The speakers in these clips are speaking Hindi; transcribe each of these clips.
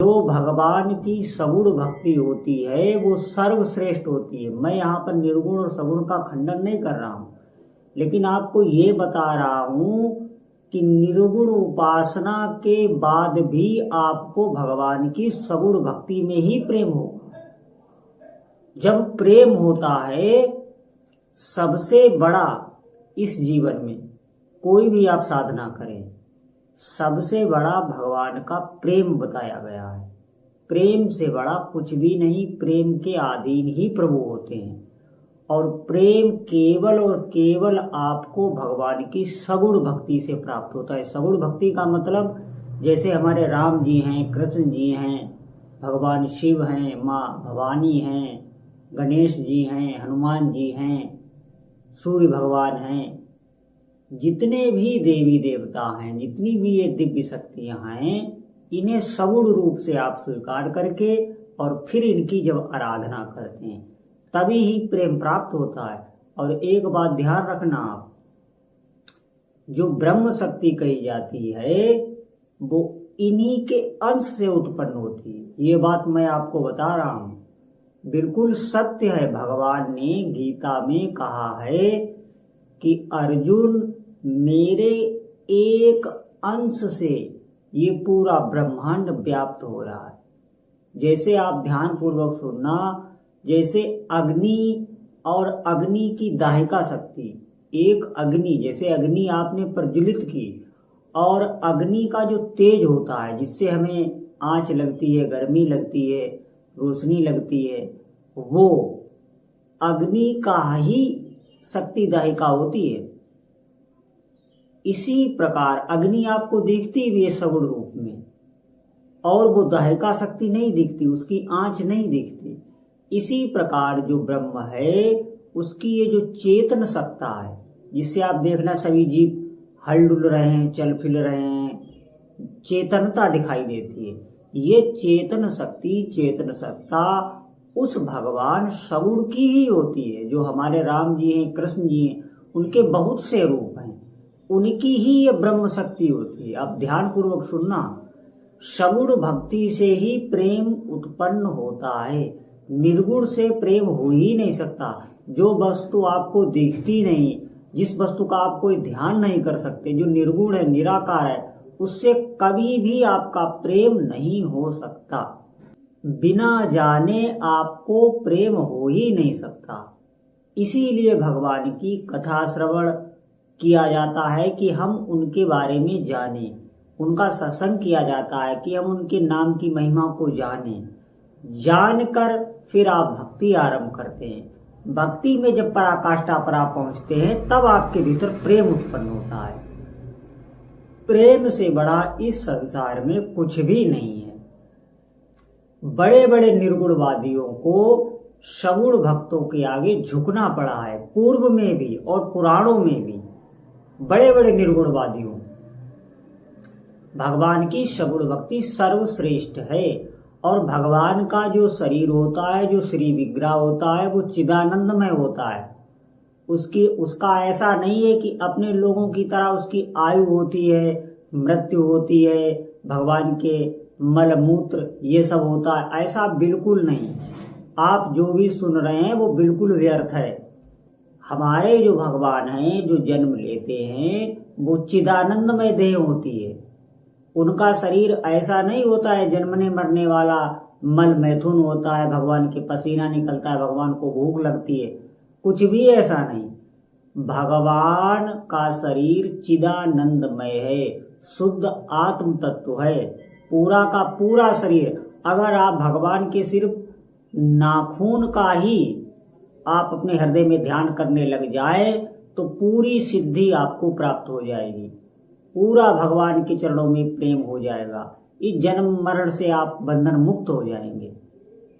जो भगवान की सगुण भक्ति होती है वो सर्वश्रेष्ठ होती है। मैं यहाँ पर निर्गुण और सगुण का खंडन नहीं कर रहा हूँ, लेकिन आपको ये बता रहा हूँ कि निर्गुण उपासना के बाद भी आपको भगवान की सगुण भक्ति में ही प्रेम होगा। जब प्रेम होता है, सबसे बड़ा इस जीवन में कोई भी आप साधना करें, सबसे बड़ा भगवान का प्रेम बताया गया है। प्रेम से बड़ा कुछ भी नहीं। प्रेम के अधीन ही प्रभु होते हैं, और प्रेम केवल और केवल आपको भगवान की सगुण भक्ति से प्राप्त होता है। सगुण भक्ति का मतलब जैसे हमारे राम जी हैं, कृष्ण जी हैं, भगवान शिव हैं, माँ भवानी हैं, गणेश जी हैं, हनुमान जी हैं, सूर्य भगवान हैं, जितने भी देवी देवता हैं, जितनी भी ये दिव्य शक्तियां हैं, इन्हें सगुण रूप से आप स्वीकार करके और फिर इनकी जब आराधना करते हैं तभी ही प्रेम प्राप्त होता है। और एक बात ध्यान रखना आप, जो ब्रह्म शक्ति कही जाती है वो इन्हीं के अंश से उत्पन्न होती है। ये बात मैं आपको बता रहा हूं, बिल्कुल सत्य है। भगवान ने गीता में कहा है कि अर्जुन, मेरे एक अंश से ये पूरा ब्रह्मांड व्याप्त हो रहा है। जैसे आप ध्यान पूर्वक सुनना, जैसे अग्नि और अग्नि की दाहिका शक्ति, एक अग्नि, जैसे अग्नि आपने प्रज्वलित की और अग्नि का जो तेज होता है जिससे हमें आंच लगती है, गर्मी लगती है, रोशनी लगती है, वो अग्नि का ही शक्ति दाहिका होती है। इसी प्रकार अग्नि आपको दिखती भी है सगुण रूप में, और वो दाहिका शक्ति नहीं दिखती, उसकी आंच नहीं दिखती। इसी प्रकार जो ब्रह्म है उसकी ये जो चेतन सत्ता है, जिससे आप देखना सभी जीव हल डुल रहे हैं, चल फिर रहे हैं, चेतनता दिखाई देती है। ये चेतन शक्ति, चेतन सत्ता उस भगवान सगुण की ही होती है। जो हमारे राम जी हैं, कृष्ण जी हैं, उनके बहुत से रूप हैं, उनकी ही ये ब्रह्म शक्ति होती है। अब ध्यान पूर्वक सुनना, सगुण भक्ति से ही प्रेम उत्पन्न होता है। निर्गुण से प्रेम हो ही नहीं सकता। जो वस्तु आपको दिखती नहीं, जिस वस्तु का आप कोई ध्यान नहीं कर सकते, जो निर्गुण है, निराकार है, उससे कभी भी आपका प्रेम नहीं हो सकता। बिना जाने आपको प्रेम हो ही नहीं सकता। इसीलिए भगवान की कथा श्रवण किया जाता है कि हम उनके बारे में जानें, उनका सत्संग किया जाता है कि हम उनके नाम की महिमा को जानें। जानकर फिर आप भक्ति आरंभ करते हैं। भक्ति में जब पराकाष्ठा पर आप पहुंचते हैं तब आपके भीतर प्रेम उत्पन्न होता है। प्रेम से बड़ा इस संसार में कुछ भी नहीं है। बड़े बड़े निर्गुणवादियों को सगुण भक्तों के आगे झुकना पड़ा है, पूर्व में भी और पुराणों में भी। बड़े बड़े निर्गुणवादियों, भगवान की सगुण भक्ति सर्वश्रेष्ठ है। और भगवान का जो शरीर होता है, जो श्री विग्रह होता है, वो चिदानंदमय होता है। उसका ऐसा नहीं है कि अपने लोगों की तरह उसकी आयु होती है, मृत्यु होती है, भगवान के मल मूत्र ये सब होता है, ऐसा बिल्कुल नहीं। आप जो भी सुन रहे हैं वो बिल्कुल व्यर्थ है। हमारे जो भगवान हैं, जो जन्म लेते हैं, वो चिदानंदमय देह होती है। उनका शरीर ऐसा नहीं होता है जन्मने मरने वाला, मल मैथुन होता है, भगवान के पसीना निकलता है, भगवान को भूख लगती है, कुछ भी ऐसा नहीं। भगवान का शरीर चिदानंदमय है, शुद्ध आत्म तत्व है, पूरा का पूरा शरीर। अगर आप भगवान के सिर्फ नाखून का ही आप अपने हृदय में ध्यान करने लग जाए तो पूरी सिद्धि आपको प्राप्त हो जाएगी। पूरा भगवान के चरणों में प्रेम हो जाएगा। इस जन्म मरण से आप बंधन मुक्त हो जाएंगे।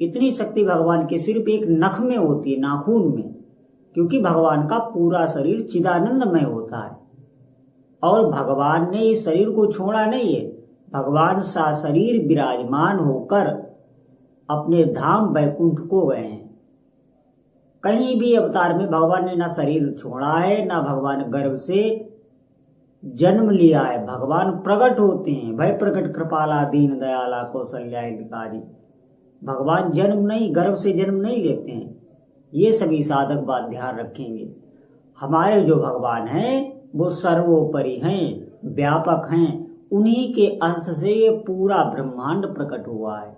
इतनी शक्ति भगवान के सिर्फ एक नख में होती है, नाखून में, क्योंकि भगवान का पूरा शरीर चिदानंदमय होता है। और भगवान ने इस शरीर को छोड़ा नहीं है। भगवान सशरीर विराजमान होकर अपने धाम वैकुंठ को गए हैं। कहीं भी अवतार में भगवान ने ना शरीर छोड़ा है, ना भगवान गर्भ से जन्म लिया है, भगवान प्रकट होते हैं। भय प्रकट कृपाला दीन दयाला कौशल्या अधिकारी। भगवान जन्म नहीं, गर्भ से जन्म नहीं लेते हैं। ये सभी साधक बात ध्यान रखेंगे। हमारे जो भगवान हैं वो सर्वोपरि हैं, व्यापक हैं। उन्हीं के अंश से ये पूरा ब्रह्मांड प्रकट हुआ है।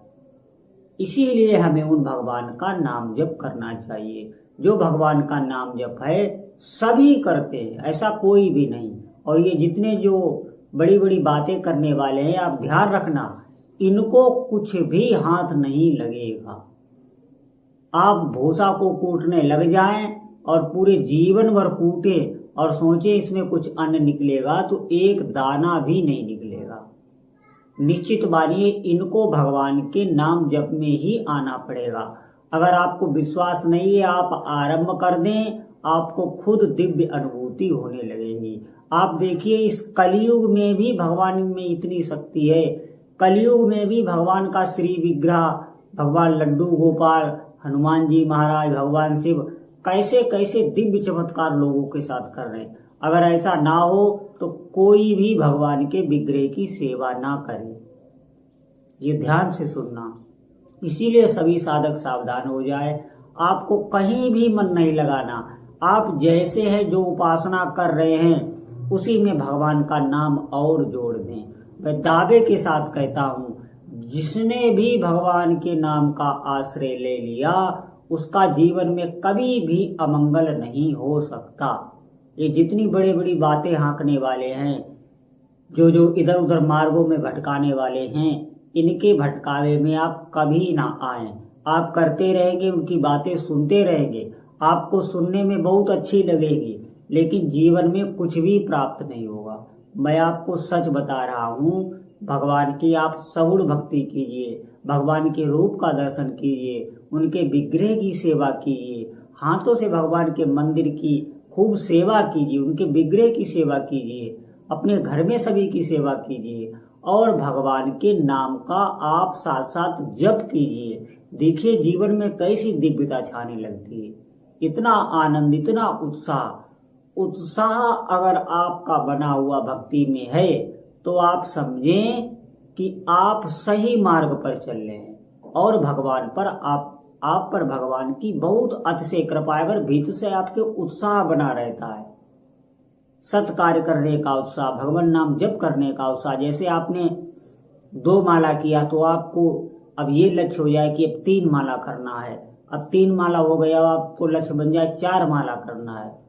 इसीलिए हमें उन भगवान का नाम जप करना चाहिए। जो भगवान का नाम जप है सभी करते हैं, ऐसा कोई भी नहीं। और ये जितने जो बड़ी बड़ी बातें करने वाले हैं, आप ध्यान रखना, इनको कुछ भी हाथ नहीं लगेगा। आप भूसा को कूटने लग जाएं और पूरे जीवन भर कूटे और सोचे इसमें कुछ अन्न निकलेगा, तो एक दाना भी नहीं निकलेगा। निश्चित मानिए इनको भगवान के नाम जप में ही आना पड़ेगा। अगर आपको विश्वास नहीं है, आप आरंभ कर दें, आपको खुद दिव्य अनुभूति होने लगेगी। आप देखिए इस कलयुग में भी भगवान में इतनी शक्ति है। कलयुग में भी भगवान का श्री विग्रह, भगवान लड्डू गोपाल, हनुमान जी महाराज, भगवान शिव कैसे कैसे दिव्य चमत्कार लोगों के साथ कर रहे हैं। अगर ऐसा ना हो तो कोई भी भगवान के विग्रह की सेवा ना करे। ये ध्यान से सुनना। इसीलिए सभी साधक सावधान हो जाए। आपको कहीं भी मन नहीं लगाना। आप जैसे है जो उपासना कर रहे हैं उसी में भगवान का नाम और जोड़ दें। मैं दावे के साथ कहता हूँ, जिसने भी भगवान के नाम का आश्रय ले लिया उसका जीवन में कभी भी अमंगल नहीं हो सकता। ये जितनी बड़ी बड़ी बातें हाँकने वाले हैं, जो इधर उधर मार्गों में भटकाने वाले हैं, इनके भटकावे में आप कभी ना आए। आप करते रहेंगे, उनकी बातें सुनते रहेंगे, आपको सुनने में बहुत अच्छी लगेगी, लेकिन जीवन में कुछ भी प्राप्त नहीं होगा। मैं आपको सच बता रहा हूँ, भगवान की आप सगुण भक्ति कीजिए, भगवान के रूप का दर्शन कीजिए, उनके विग्रह की सेवा कीजिए, हाथों से भगवान के मंदिर की खूब सेवा कीजिए, उनके विग्रह की सेवा कीजिए, अपने घर में सभी की सेवा कीजिए और भगवान के नाम का आप साथ साथ जप कीजिए। देखिए जीवन में कैसी दिव्यता छाने लगती है। इतना आनंद, इतना उत्साह अगर आपका बना हुआ भक्ति में है तो आप समझें कि आप सही मार्ग पर चल रहे हैं और भगवान पर आप पर भगवान की बहुत अतिशय कृपा है। अगर भीतर से आपके उत्साह बना रहता है, सत कार्य करने का उत्साह, भगवान नाम जप करने का उत्साह। जैसे आपने 2 माला किया तो आपको अब ये लक्ष्य हो जाए कि अब 3 माला करना है। अब 3 माला हो गया, आपको लक्ष्य बन जाए 4 माला करना है।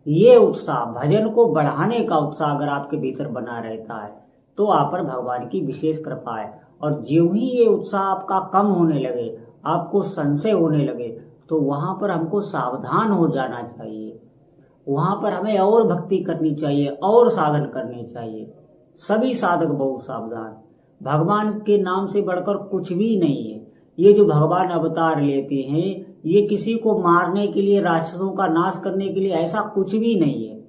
ये उत्साह, भजन को बढ़ाने का उत्साह अगर आपके भीतर बना रहता है तो आप पर भगवान की विशेष कृपा है। और ज्यों ही ये उत्साह आपका कम होने लगे, आपको संशय होने लगे, तो वहां पर हमको सावधान हो जाना चाहिए। वहां पर हमें और भक्ति करनी चाहिए और साधन करने चाहिए। सभी साधक बहुत सावधान। भगवान के नाम से बढ़कर कुछ भी नहीं है। ये जो भगवान अवतार लेते हैं, ये किसी को मारने के लिए, राक्षसों का नाश करने के लिए, ऐसा कुछ भी नहीं है।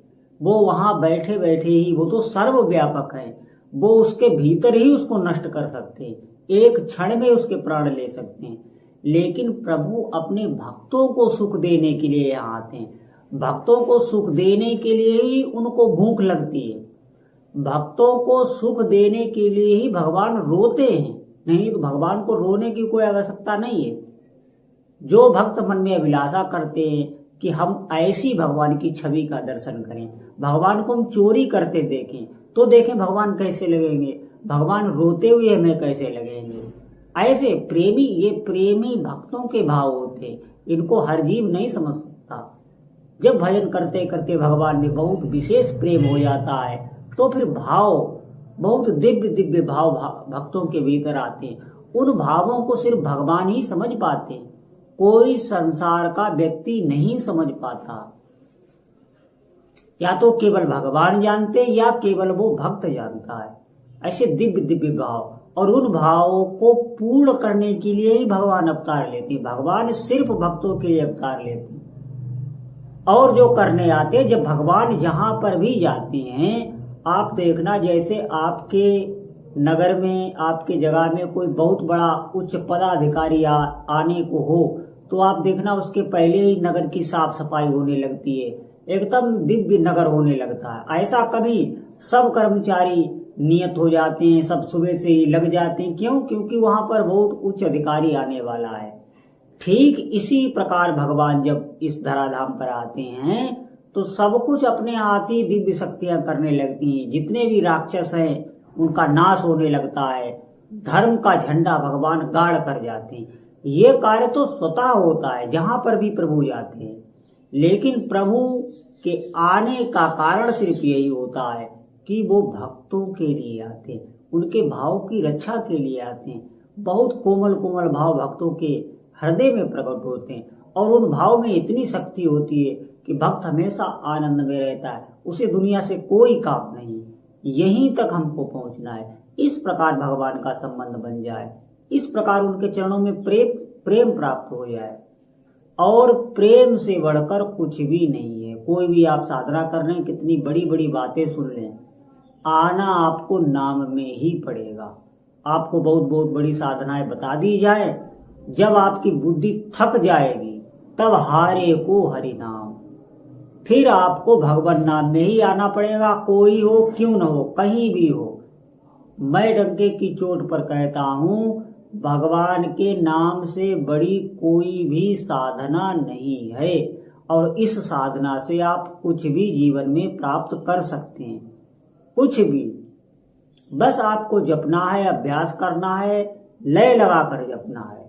वो वहां बैठे बैठे ही, वो तो सर्वव्यापक है, वो उसके भीतर ही उसको नष्ट कर सकते हैं, एक क्षण में उसके प्राण ले सकते हैं। लेकिन प्रभु अपने भक्तों को सुख देने के लिए यहाँ आते हैं। भक्तों को सुख देने के लिए ही उनको भूख लगती है। भक्तों को सुख देने के लिए ही भगवान रोते हैं, नहीं तो भगवान को रोने की कोई आवश्यकता नहीं है। जो भक्त मन में अभिलाषा करते हैं कि हम ऐसी भगवान की छवि का दर्शन करें, भगवान को हम चोरी करते देखें, तो देखें भगवान कैसे लगेंगे, भगवान रोते हुए हमें कैसे लगेंगे। ऐसे प्रेमी, ये प्रेमी भक्तों के भाव होते हैं, इनको हर जीव नहीं समझ सकता। जब भजन करते करते भगवान में बहुत विशेष प्रेम हो जाता है तो फिर भाव, बहुत दिव्य दिव्य भाव भक्तों के भीतर आते हैं। उन भावों को सिर्फ भगवान ही समझ पाते हैं, कोई संसार का व्यक्ति नहीं समझ पाता। या तो केवल भगवान जानते हैं या केवल वो भक्त जानता है। ऐसे दिव्य दिव्य भाव, और उन भावों को पूर्ण करने के लिए ही भगवान अवतार लेते हैं। भगवान सिर्फ भक्तों के लिए अवतार लेते हैं। और जो करने आते हैं, जब भगवान जहां पर भी जाते हैं, आप देखना जैसे आपके नगर में, आपके जगह में कोई बहुत बड़ा उच्च पदाधिकारी आने को हो तो आप देखना उसके पहले ही नगर की साफ सफाई होने लगती है, एकदम दिव्य नगर होने लगता है। ऐसा कभी सब कर्मचारी नियत हो जाते हैं, सब सुबह से ही लग जाते हैं। क्यों? क्योंकि वहां पर बहुत उच्च अधिकारी आने वाला है। ठीक इसी प्रकार भगवान जब इस धराधाम पर आते हैं तो सब कुछ अपने हाथ ही दिव्य शक्तियां करने लगती हैं। जितने भी राक्षस हैं उनका नाश होने लगता है। धर्म का झंडा भगवान गाड़ कर जाते हैं। ये कार्य तो स्वतः होता है जहां पर भी प्रभु जाते हैं। लेकिन प्रभु के आने का कारण सिर्फ यही होता है कि वो भक्तों के लिए आते हैं, उनके भाव की रक्षा के लिए आते हैं। बहुत कोमल कोमल भाव भक्तों के हृदय में प्रकट होते हैं और उन भाव में इतनी शक्ति होती है कि भक्त हमेशा आनंद में रहता है, उसे दुनिया से कोई काम नहीं। यहीं तक हमको पहुंचना है। इस प्रकार भगवान का संबंध बन जाए, इस प्रकार उनके चरणों में प्रेम प्राप्त हो जाए। और प्रेम से बढ़कर कुछ भी नहीं है। कोई भी आप साधना कर रहे हैं, कितनी बड़ी बड़ी बातें सुन लें, आना आपको नाम में ही पड़ेगा। आपको बहुत बहुत बड़ी साधनाएं बता दी जाए, जब आपकी बुद्धि थक जाएगी तब हारे को हरि नाम, फिर आपको भगवान नाम में ही आना पड़ेगा। कोई हो क्यों न हो, कहीं भी हो। मैं डंके की चोट पर कहता हूं, भगवान के नाम से बड़ी कोई भी साधना नहीं है। और इस साधना से आप कुछ भी जीवन में प्राप्त कर सकते हैं, कुछ भी। बस आपको जपना है, अभ्यास करना है, लय लगाकर जपना है।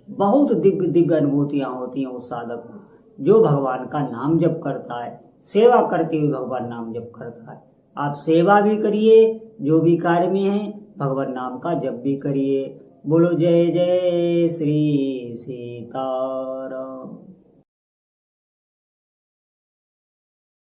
बहुत दिव्य दिव्य अनुभूतियां होती हैं उस साधक को जो भगवान का नाम जप करता है, सेवा करते हुए भगवान नाम जप करता है। आप सेवा भी करिए, जो भी कार्य में है भगवान नाम का जप भी करिए। बोलो जय जय श्री सीताराम।